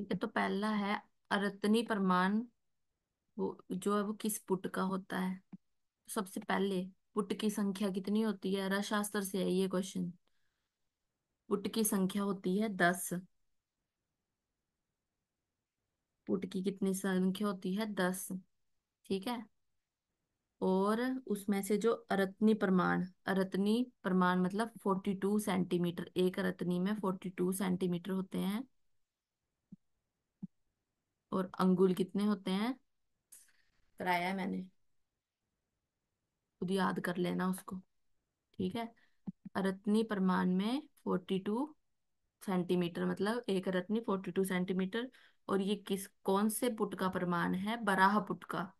ठीक है, तो पहला है अरतनी परमाणु। वो जो है वो किस पुट का होता है? सबसे पहले पुट की संख्या कितनी होती है? रसशास्त्र से है ये क्वेश्चन। पुट की संख्या होती है 10। पुट की कितनी संख्या होती है? 10। ठीक है। और उसमें से जो अरतनी परमाण मतलब 42 सेंटीमीटर, एक अरतनी में 42 सेंटीमीटर होते हैं। और अंगुल कितने होते हैं? कराया है मैंने, खुद याद कर लेना उसको। ठीक है। अरत्नी परमाणु में 42 सेंटीमीटर, मतलब एक रत्नी 42 सेंटीमीटर। और ये किस कौन से पुट का प्रमाण है? बराह पुट का,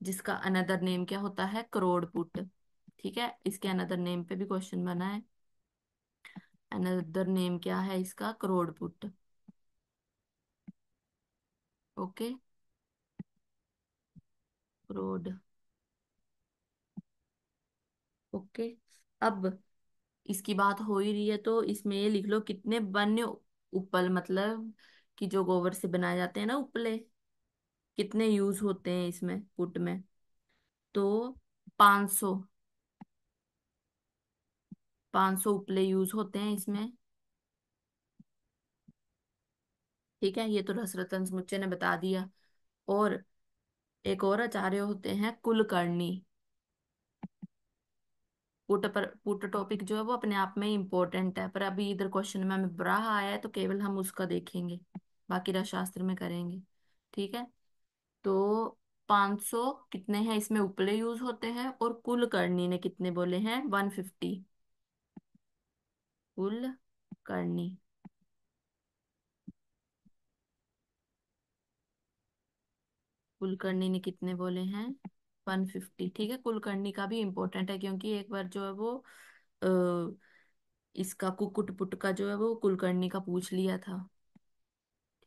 जिसका अनदर नेम क्या होता है? करोड़ पुट। ठीक है, इसके अनदर नेम पे भी क्वेश्चन बना है। अनदर नेम क्या है इसका? Crore put. Okay. Crore. Okay. अब इसकी बात हो ही रही है तो इसमें ये लिख लो, कितने वन्य उपल, मतलब कि जो गोबर से बनाए जाते हैं ना उपले, कितने यूज होते हैं इसमें पुट में? तो 500। 500 उपले यूज होते हैं इसमें। ठीक है, ये तो रसरतन समुच्चय ने बता दिया। और एक और आचार्य होते हैं कुलकर्णी। पुट टॉपिक जो है वो अपने आप में इम्पोर्टेंट है, पर अभी इधर क्वेश्चन में हमें ब्राह आया है तो केवल हम उसका देखेंगे, बाकी रसशास्त्र में करेंगे। ठीक है। तो 500 कितने हैं इसमें उपले यूज होते हैं, और कुलकर्णी ने कितने बोले हैं? 150। कुलकर्णी। कुलकर्णी ने कितने बोले हैं? 150। ठीक है, कुलकर्णी का भी इम्पोर्टेंट है क्योंकि एक बार जो है वो अ, इसका कुकुट पुट का जो है वो कुलकर्णी का पूछ लिया था।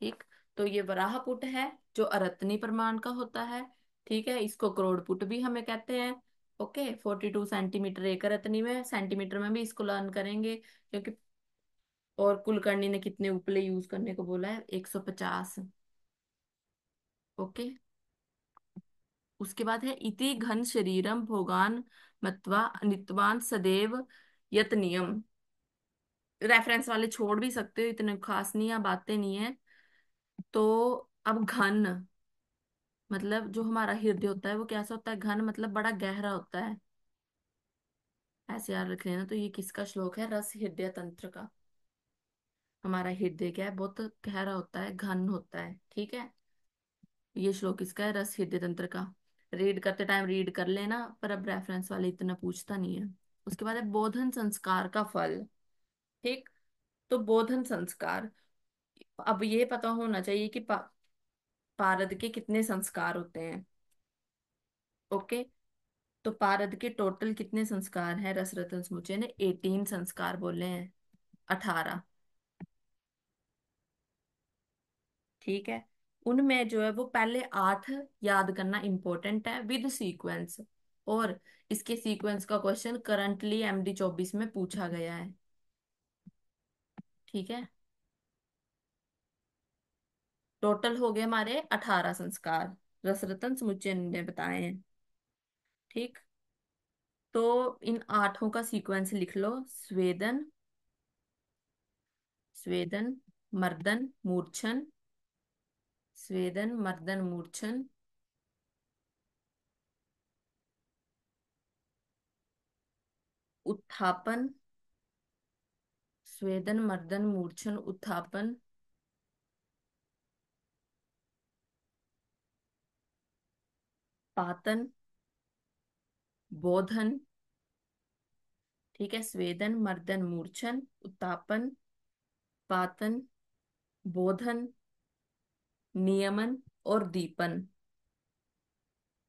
ठीक। तो ये वराह पुट है, जो अरत्नी प्रमाण का होता है। ठीक है, इसको करोड़ पुट भी हमें कहते हैं। ओके, 42 सेंटीमीटर एक रत्नी में, सेंटीमीटर में भी इसको लर्न करेंगे क्योंकि। और कुलकर्णी ने कितने उपले यूज करने को बोला है? 150। ओके। उसके बाद है इति घन शरीरम भोगान मत्वा नित्वान सदैव यतनियम। रेफरेंस वाले छोड़ भी सकते हो, इतने खास नहीं है, बातें नहीं है। तो अब घन मतलब जो हमारा हृदय होता है वो कैसा होता है? घन मतलब बड़ा गहरा होता है, ऐसे याद रख लेना। तो ये किसका श्लोक है? रस हृदय तंत्र का। हमारा हृदय क्या है? बहुत गहरा होता है, घन होता है। ठीक है, ये श्लोक इसका है, रस हृदय तंत्र का। रीड करते टाइम रीड कर लेना, पर अब रेफरेंस वाले इतना पूछता नहीं है। उसके बाद है बोधन संस्कार का फल। ठीक। तो बोधन संस्कार, अब ये पता होना चाहिए कि पारद के कितने संस्कार होते हैं। ओके। तो पारद के टोटल कितने संस्कार हैं? रसरतन समुच्चय ने 18 संस्कार बोले हैं। 18। ठीक है। उनमें जो है वो पहले 8 याद करना इंपॉर्टेंट है विद सीक्वेंस। और इसके सीक्वेंस का क्वेश्चन करंटली MD 24 में पूछा गया है। ठीक है। टोटल हो गए हमारे 18 संस्कार, रसरतन समुच्चय ने बताए हैं। ठीक। तो इन आठों का सीक्वेंस लिख लो। स्वेदन, स्वेदन, मर्दन, मूर्छन। स्वेदन, मर्दन, मूर्छन। उत्थापन। स्वेदन, मर्दन, मूर्छन, उत्थापन। पातन, बोधन। ठीक है, स्वेदन, मर्दन, मूर्छन, उत्तापन, पातन, बोधन, नियमन और दीपन।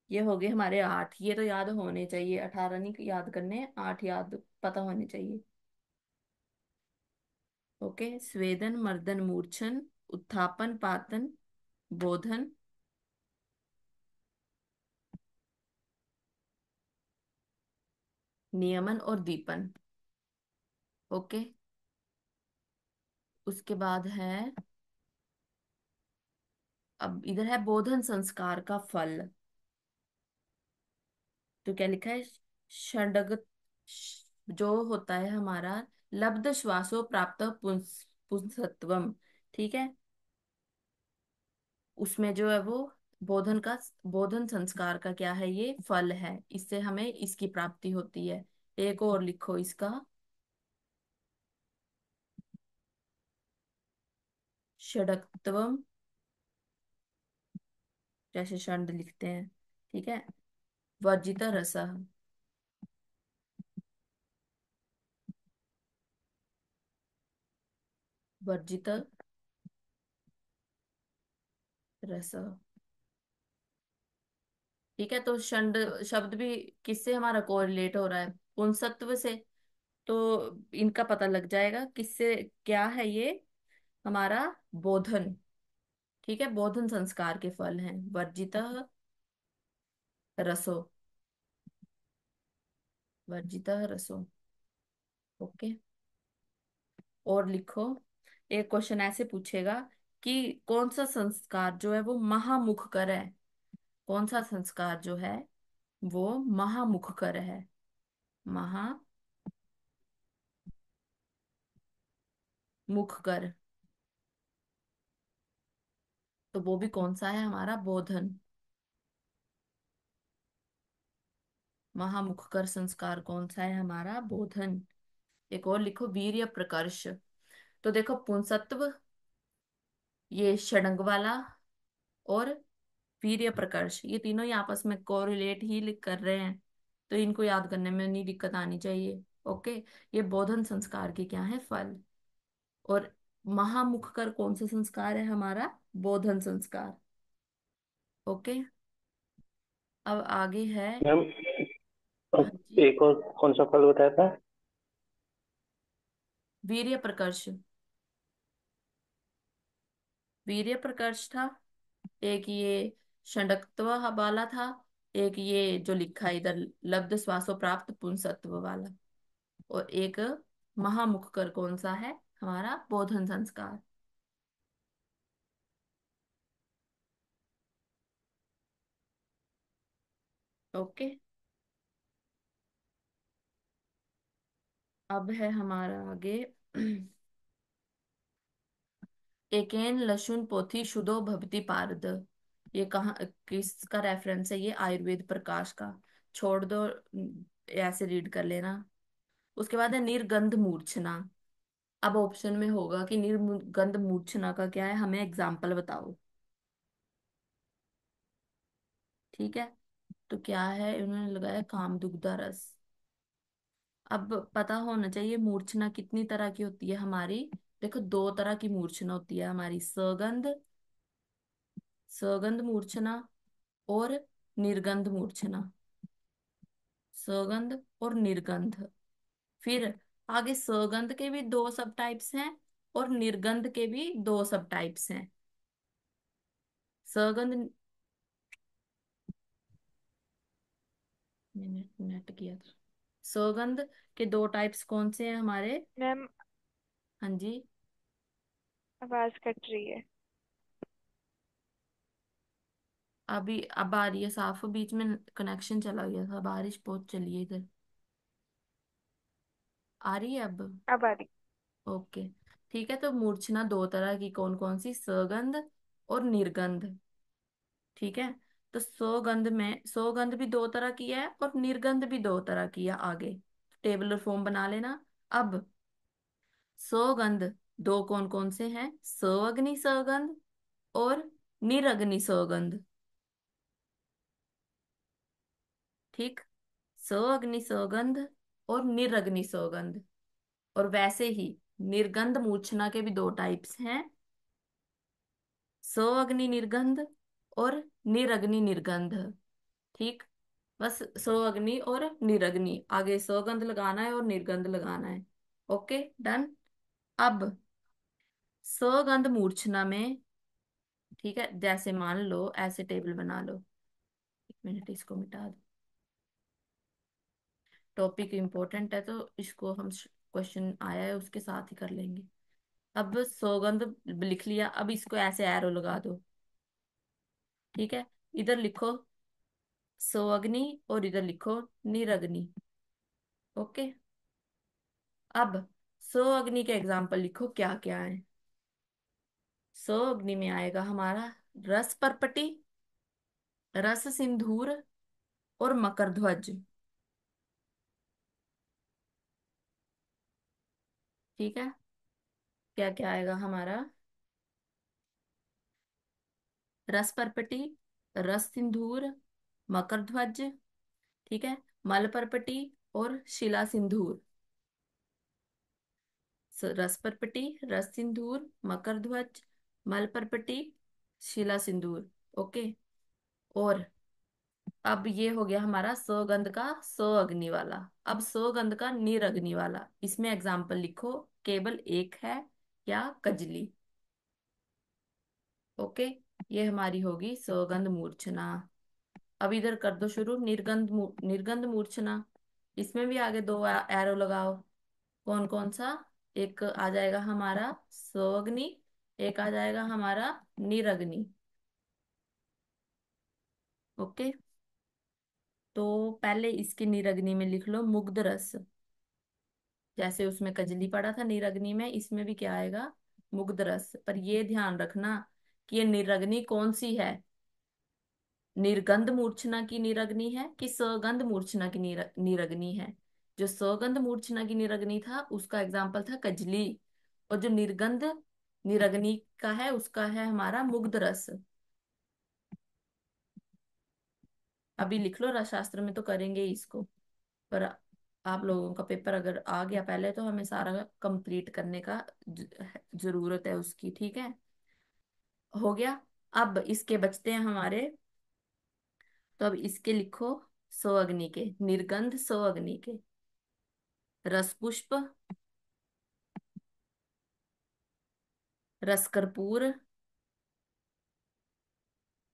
ये हो गए हमारे 8। ये तो याद होने चाहिए, 18 नहीं याद करने, 8 याद पता होने चाहिए। ओके, स्वेदन, मर्दन, मूर्छन, उत्थापन, पातन, बोधन, नियमन और दीपन। ओके। उसके बाद है अब इधर है बोधन संस्कार का फल। तो क्या लिखा है? षडग जो होता है हमारा लब्ध श्वासो प्राप्त पुंसत्वम। ठीक है, उसमें जो है वो बोधन का, बोधन संस्कार का क्या है, ये फल है, इससे हमें इसकी प्राप्ति होती है। एक और लिखो इसका, षडत्वम, जैसे षड लिखते हैं। ठीक है, वर्जित रस, वर्जित रस। ठीक है, तो षंड शब्द भी किससे हमारा कोरिलेट हो रहा है? पुंसत्व से। तो इनका पता लग जाएगा किससे क्या है ये, हमारा बोधन। ठीक है, बोधन संस्कार के फल हैं वर्जित रसो, वर्जित रसो। ओके, और लिखो। एक क्वेश्चन ऐसे पूछेगा कि कौन सा संस्कार जो है वो महामुख कर है, कौन सा संस्कार जो है वो महामुख कर है, महामुख कर। तो वो भी कौन सा है? हमारा बोधन। महामुख कर संस्कार कौन सा है? हमारा बोधन। एक और लिखो, वीर्य प्रकर्ष। तो देखो, पुंसत्व, ये षडंग वाला, और वीर्य प्रकर्ष, ये तीनों ही आपस में कोरिलेट ही कर रहे हैं, तो इनको याद करने में नहीं दिक्कत आनी चाहिए। ओके, ये बोधन संस्कार के क्या है, फल। और महामुख कर कौन सा संस्कार है? हमारा बोधन संस्कार। ओके, अब आगे है। मैम, हाँ अब जी, एक और कौन सा फल बताया था? वीर्य प्रकर्ष। वीर्य प्रकर्ष था, एक ये षडत्व वाला था, एक ये जो लिखा है इधर लब्ध श्वासो प्राप्त पुंसत्व वाला, और एक महामुख कर कौन सा है? हमारा बोधन संस्कार। ओके, अब है हमारा आगे। एकेन लशुन पोथी शुद्धो भवति पारद। ये कहाँ, किसका रेफरेंस है? ये आयुर्वेद प्रकाश का। छोड़ दो, ऐसे रीड कर लेना। उसके बाद है निर्गंध मूर्छना। अब ऑप्शन में होगा कि निर्गंध मूर्छना का क्या है, हमें एग्जाम्पल बताओ। ठीक है, तो क्या है, इन्होंने लगाया काम दुग्धा रस। अब पता होना चाहिए मूर्छना कितनी तरह की होती है हमारी। देखो, दो तरह की मूर्छना होती है हमारी, सगंध, सगंध मूर्छना, और निर्गंध मूर्छना। सगंध और निर्गंध। फिर आगे सगंध के भी दो सब टाइप्स हैं, और निर्गंध के भी दो सब टाइप्स हैं। सगंध, मैंने नेट किया था। सौगंध के दो टाइप्स कौन से हैं हमारे? मैम, हाँ जी, आवाज कट रही है। अभी अब आ रही है साफ, बीच में कनेक्शन चला गया था, बारिश बहुत चली है इधर। आ रही है अब? अब आ रही। ओके, ठीक है, तो मूर्छना दो तरह की कौन कौन सी, सगंध और निर्गंध। ठीक है, तो सौगंध में, सौगंध भी दो तरह की है और निर्गंध भी दो तरह की है। आगे टेबलर फॉर्म बना लेना। अब सौगंध दो कौन कौन से हैं? सअग्नि सौगंध और निरग्नि सौगंध। ठीक, सअग्नि सौगंध और निरग्नि सौगंध। और वैसे ही निर्गंध मूर्छना के भी दो टाइप्स हैं, सअग्नि निर्गंध और निरग्नि निर्गंध। ठीक, बस सअग्नि और निरग्नि, आगे सौगंध लगाना है और निर्गंध लगाना है। Okay, done. अब सगंध मूर्छना में, ठीक है, जैसे मान लो ऐसे टेबल बना लो। एक मिनट, इसको मिटा दो, टॉपिक इम्पोर्टेंट है तो इसको हम, क्वेश्चन आया है उसके साथ ही कर लेंगे। अब सौगंध लिख लिया, अब इसको ऐसे एरो लगा दो। ठीक है, इधर लिखो सोअग्नि और इधर लिखो निरग्नि। ओके। अब सोअग्नि के एग्जाम्पल लिखो क्या क्या है। सोअग्नि में आएगा हमारा रस पर्पटी, रस सिंधूर और मकर ध्वज। ठीक है, क्या क्या आएगा हमारा? रस पर्पटी, रस सिंधूर, मकर ध्वज। ठीक है, मल पर्पटी और शिला सिंदूर। रस पर्पटी, रस सिंदूर, मकर ध्वज, मल पर्पटी, शिला सिंदूर। ओके। और अब ये हो गया हमारा सौगंध का सौ अग्नि वाला। अब सौगंध का निरग्नि वाला, इसमें एग्जाम्पल लिखो। केवल एक है, या कजली। ओके, ये हमारी होगी सौगंध मूर्छना। अब इधर कर दो शुरू निर्गंध मूर्छना। इसमें भी आगे दो एरो लगाओ। कौन कौन सा? एक आ जाएगा हमारा सोअग्नि, एक आ जाएगा हमारा निरग्नि। ओके, तो पहले इसकी निरग्नि में लिख लो मुग्ध रस। जैसे उसमें कजली पड़ा था निरग्नि में, इसमें भी क्या आएगा? मुग्ध रस। पर ये ध्यान रखना कि ये निरग्नि कौन सी है। निर्गंध मूर्छना की निरग्नि है कि सगंध मूर्छना की निरग्नि है? जो सगंध मूर्छना की निरग्नि था उसका एग्जाम्पल था कजली, और जो निर्गंध निरग्नि का है उसका है हमारा मुग्ध रस। अभी लिख लो, रसशास्त्र में तो करेंगे ही इसको। पर आप लोगों का पेपर अगर आ गया पहले तो हमें सारा कंप्लीट करने का जरूरत है उसकी। ठीक है, हो गया। अब इसके बचते हैं हमारे, तो अब इसके लिखो सौ अग्नि के निर्गंध, सौ अग्नि के रस पुष्प, रस कर्पूर।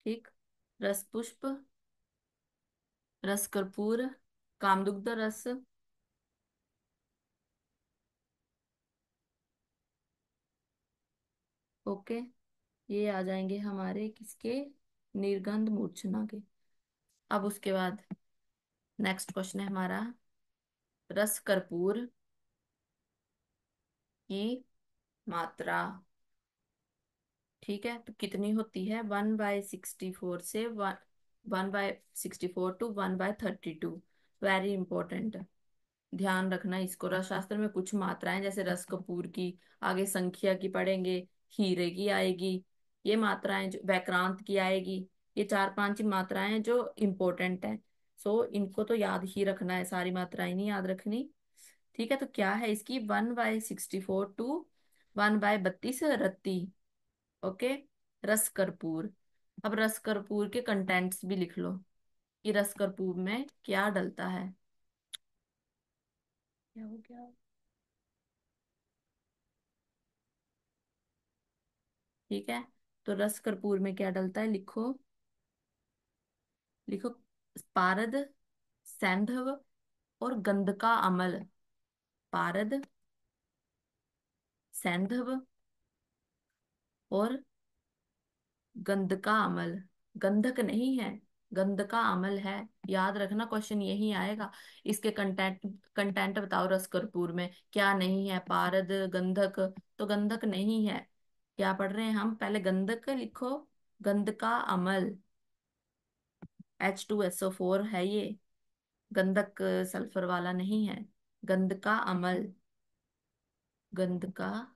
ठीक, रस पुष्प, रस कर्पूर, कामदुग्ध रस। ओके, ये आ जाएंगे हमारे किसके? निर्गंध मूर्छना के। अब उसके बाद नेक्स्ट क्वेश्चन है हमारा रस कर्पूर की मात्रा। ठीक है, तो कितनी होती है? 1/64 से 1/64 टू 1/32। वेरी इंपॉर्टेंट, ध्यान रखना इसको। रसशास्त्र में कुछ मात्राएं जैसे रस कपूर की आगे संख्या की पढ़ेंगे, हीरे की आएगी, ये मात्राएं जो वैक्रांत की आएगी, ये चार पांच मात्राएं हैं जो इम्पोर्टेंट है। सो इनको तो याद ही रखना है, सारी मात्राएं नहीं याद रखनी। ठीक है, तो क्या है इसकी? 1/64 टू 1/32 रत्ती। ओके, रस कर्पूर। अब रस कर्पूर के कंटेंट्स भी लिख लो कि रस कर्पूर में क्या डलता है। क्या हो गया? ठीक है, तो रस कर्पूर में क्या डलता है लिखो। लिखो पारद, सैंधव और गंध का अमल। पारद, सैंधव और गंध का अमल। गंधक नहीं है, गंध का अमल है। याद रखना, क्वेश्चन यही आएगा। इसके कंटेंट कंटेंट बताओ रस कर्पूर में क्या नहीं है? पारद, गंधक। तो गंधक नहीं है। क्या पढ़ रहे हैं हम? पहले गंधक लिखो, गंध का अमल। H2SO4 है ये, गंधक सल्फर वाला नहीं है। गंध का अमल, गंध का